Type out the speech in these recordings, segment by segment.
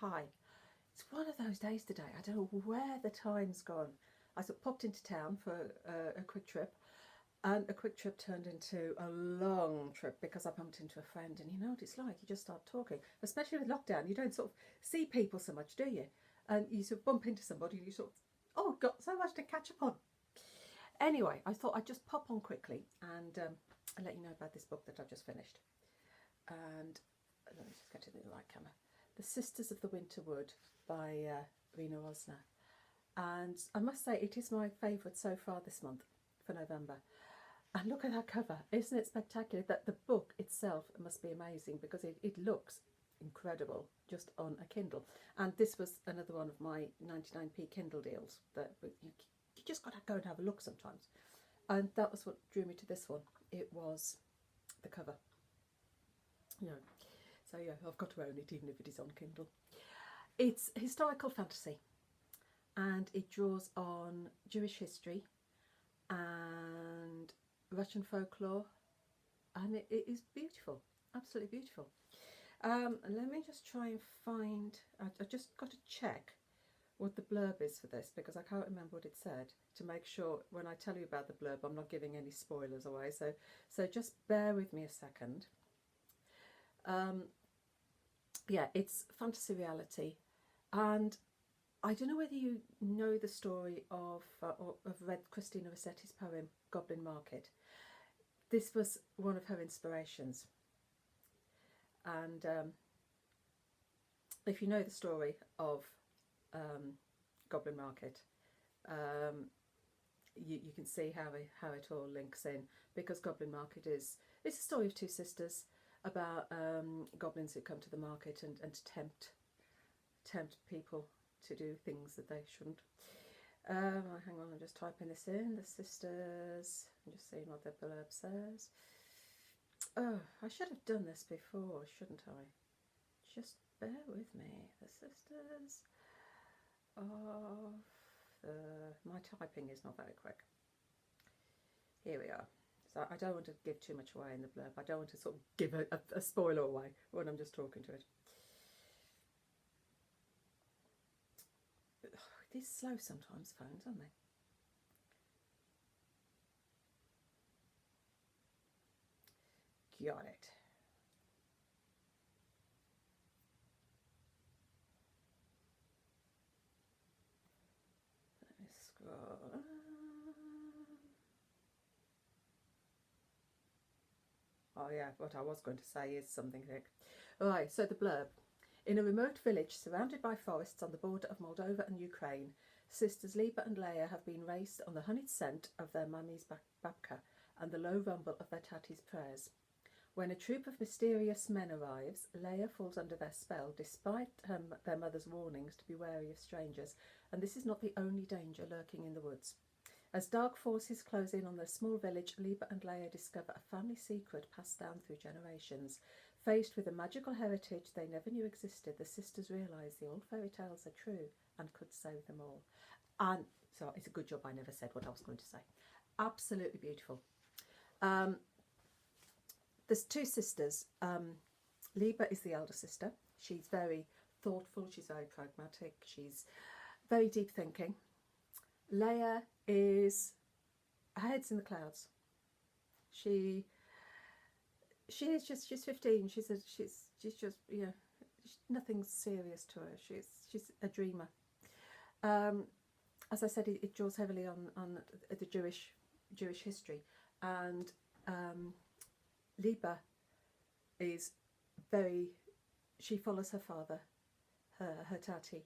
Hi. It's one of those days today. I don't know where the time's gone. I sort of popped into town for a quick trip, and a quick trip turned into a long trip because I bumped into a friend, and you know what it's like. You just start talking, especially with lockdown. You don't sort of see people so much, do you? And you sort of bump into somebody, and you sort of, oh, got so much to catch up on. Anyway, I thought I'd just pop on quickly and let you know about this book that I've just finished. And let me just get it in the right camera. The Sisters of the Winter Wood by Rena Rossner. And I must say it is my favourite so far this month for November. And look at that cover, isn't it spectacular? That the book itself must be amazing because it looks incredible just on a Kindle. And this was another one of my 99p Kindle deals that you just got to go and have a look sometimes. And that was what drew me to this one. It was the cover. Yeah. So yeah, I've got to own it even if it is on Kindle. It's historical fantasy and it draws on Jewish history and Russian folklore, and it is beautiful, absolutely beautiful. And let me just try and find, I just got to check what the blurb is for this because I can't remember what it said, to make sure when I tell you about the blurb I'm not giving any spoilers away, so just bear with me a second. Yeah, it's fantasy reality, and I don't know whether you know the story of or have read Christina Rossetti's poem Goblin Market. This was one of her inspirations, and if you know the story of Goblin Market, you can see how it all links in, because Goblin Market it's a story of two sisters about goblins who come to the market and tempt people to do things that they shouldn't. Hang on, I'm just typing this in. The sisters. I'm just seeing what the blurb says. Oh, I should have done this before, shouldn't I? Just bear with me. The sisters of the... My typing is not very quick. Here we are. So I don't want to give too much away in the blurb. I don't want to sort of give a spoiler away when I'm just talking to it. These slow sometimes, phones, aren't they? Got it. Let me scroll. Oh yeah, what I was going to say is something thick. Alright, so the blurb. In a remote village surrounded by forests on the border of Moldova and Ukraine, sisters Liba and Leia have been raised on the honeyed scent of their mummy's babka and the low rumble of their tatty's prayers. When a troop of mysterious men arrives, Leia falls under their spell despite their mother's warnings to be wary of strangers, and this is not the only danger lurking in the woods. As dark forces close in on their small village, Liba and Leia discover a family secret passed down through generations. Faced with a magical heritage they never knew existed, the sisters realise the old fairy tales are true and could save them all. And so it's a good job I never said what I was going to say. Absolutely beautiful. There's two sisters. Liba is the elder sister. She's very thoughtful, she's very pragmatic, she's very deep thinking. Leia is, her head's in the clouds. She's 15. She's just, you know, nothing serious to her. She's a dreamer. As I said, it draws heavily on the Jewish history, and Liba is very. She follows her father, her tati,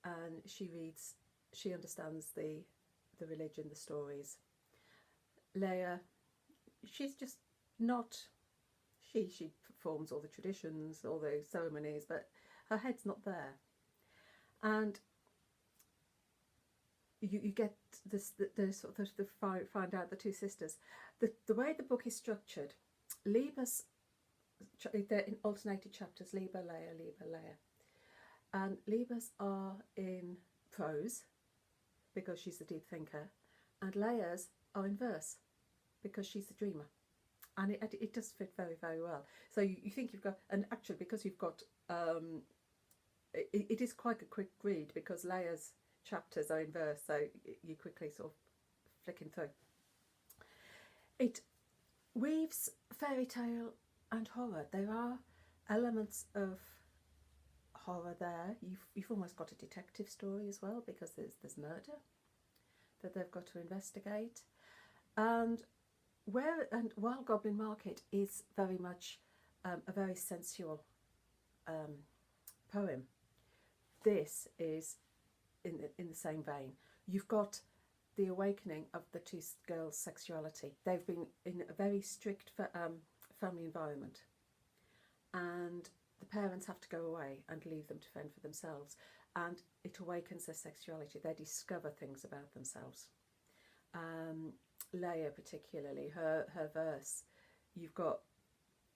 and she understands the religion, the stories. Leia, she's just not. She performs all the traditions, all the ceremonies, but her head's not there. And you get this the sort of find out the two sisters. The way the book is structured, Liba's, they're in alternated chapters. Liba, Leia, and Liba's are in prose because she's the deep thinker, and Leia's are in verse because she's the dreamer. And it does fit very, very well. So you think you've got, and actually because you've got it is quite a quick read because Leia's chapters are in verse, so you quickly sort of flicking through. It weaves fairy tale and horror. There are elements of horror there. You've almost got a detective story as well, because there's murder that they've got to investigate. And Wild Goblin Market is very much a very sensual poem. This is in the same vein. You've got the awakening of the two girls' sexuality. They've been in a very strict family environment, and the parents have to go away and leave them to fend for themselves, and it awakens their sexuality. They discover things about themselves. Leia particularly, her verse, you've got,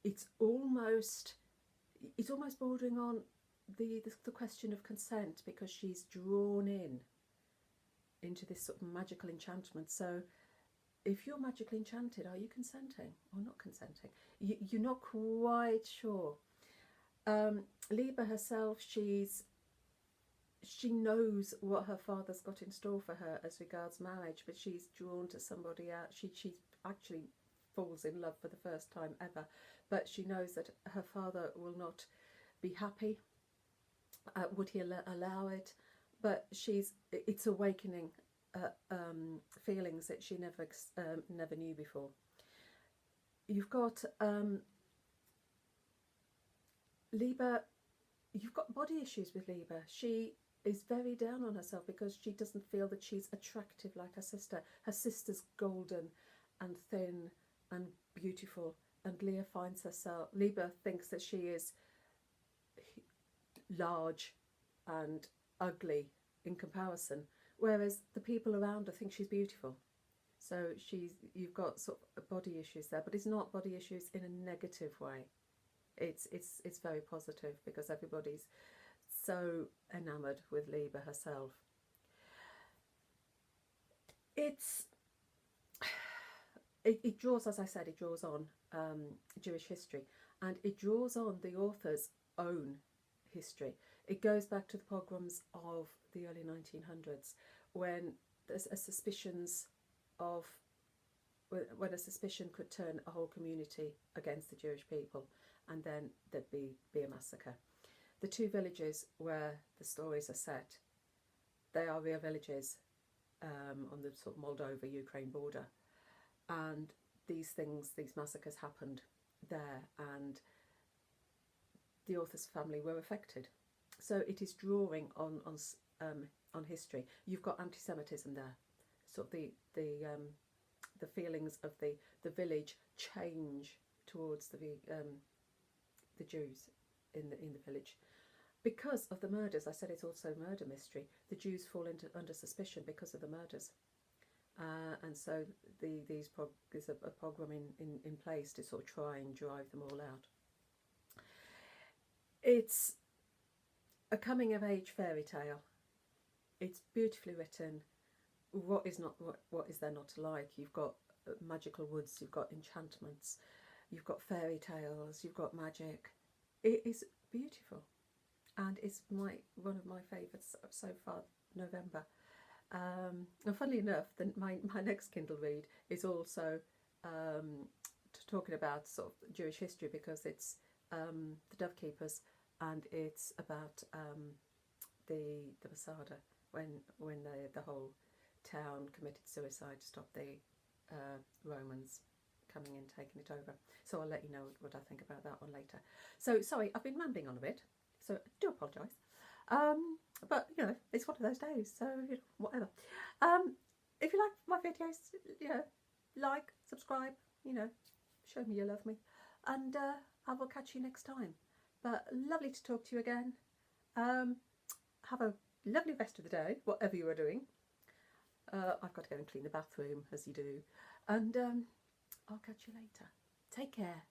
it's almost bordering on the question of consent, because she's drawn into this sort of magical enchantment. So if you're magically enchanted, are you consenting or not consenting? You're not quite sure. Liebe herself, she knows what her father's got in store for her as regards marriage, but she's drawn to somebody else. She actually falls in love for the first time ever, but she knows that her father will not be happy. Would he allow it? But it's awakening feelings that she never knew before. You've got Liebe. You've got body issues with Liebe. She is very down on herself because she doesn't feel that she's attractive like her sister. Her sister's golden and thin and beautiful, and Liebe thinks that she is large and ugly in comparison, whereas the people around her think she's beautiful. So you've got sort of body issues there, but it's not body issues in a negative way. It's very positive, because everybody's so enamoured with Liebe herself. It draws, as I said, it draws on Jewish history, and it draws on the author's own history. It goes back to the pogroms of the early 1900s, when there's a suspicion could turn a whole community against the Jewish people, and then there'd be a massacre. The two villages where the stories are set, they are real villages on the sort of Moldova-Ukraine border, and these massacres happened there, and the author's family were affected. So it is drawing on history. You've got anti-Semitism there, sort of the feelings of the village change towards the Jews in the village. Because of the murders, I said it's also a murder mystery, the Jews fall under suspicion because of the murders. And so there's a pogrom in place to sort of try and drive them all out. It's a coming-of-age fairy tale. It's beautifully written. What is there not to like? You've got magical woods, you've got enchantments, you've got fairy tales, you've got magic. It is beautiful, and it's one of my favourites so far, November. And funnily enough, my next Kindle read is also talking about sort of Jewish history, because it's the Dove Keepers, and it's about the Masada, when the whole town committed suicide to stop the Romans coming in, taking it over. So I'll let you know what I think about that one later. So sorry, I've been rambling on a bit, so I do apologise. But it's one of those days, so whatever. If you like my videos, like, subscribe, show me you love me, and I will catch you next time. But lovely to talk to you again. Have a lovely rest of the day, whatever you are doing. I've got to go and clean the bathroom, as you do, and I'll catch you later. Take care.